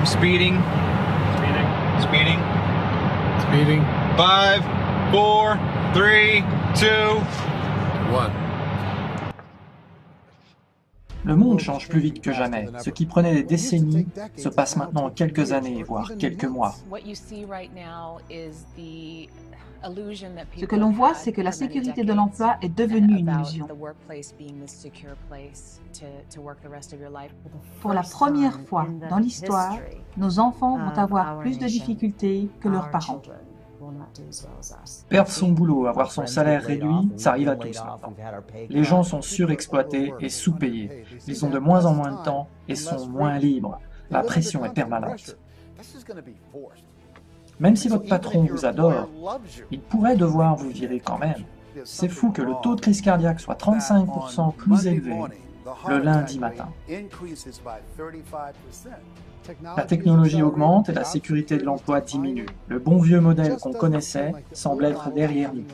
I'm speeding. Speeding. Speeding. 5, 4, 3, 2, 1. Le monde change plus vite que jamais. Ce qui prenait des décennies se passe maintenant en quelques années, voire quelques mois. Ce que l'on voit, c'est que la sécurité de l'emploi est devenue une illusion. Pour la première fois dans l'histoire, nos enfants vont avoir plus de difficultés que leurs parents. Perdre son boulot, avoir son salaire réduit, ça arrive à tous maintenant. Les gens sont surexploités et sous-payés. Ils ont de moins en moins de temps et sont moins libres. La pression est permanente. Même si votre patron vous adore, il pourrait devoir vous virer quand même. C'est fou que le taux de crise cardiaque soit 35% plus élevé le lundi matin. La technologie augmente et la sécurité de l'emploi diminue. Le bon vieux modèle qu'on connaissait semble être derrière nous.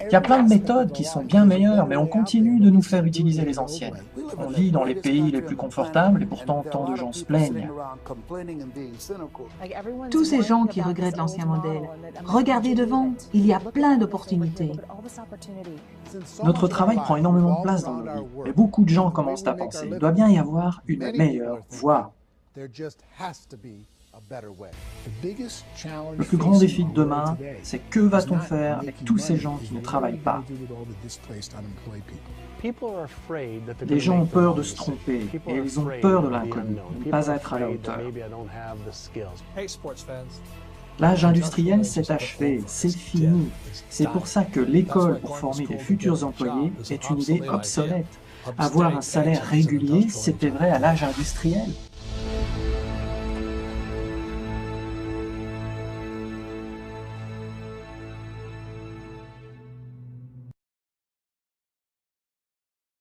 Il y a plein de méthodes qui sont bien meilleures, mais on continue de nous faire utiliser les anciennes. On vit dans les pays les plus confortables et pourtant tant de gens se plaignent. Tous ces gens qui regrettent l'ancien modèle, regardez devant, il y a plein d'opportunités. Notre travail prend énormément de place dans nos vies, mais beaucoup de gens commencent à penser qu'il doit bien y avoir une meilleure voie. Le plus grand défi de demain, c'est que va-t-on faire avec tous ces gens qui ne travaillent pas? Les gens ont peur de se tromper et ils ont peur de l'inconnu, de ne pas être à la hauteur. L'âge industriel s'est achevé, c'est fini. C'est pour ça que l'école pour former les futurs employés est une idée obsolète. Avoir un salaire régulier, c'était vrai à l'âge industriel.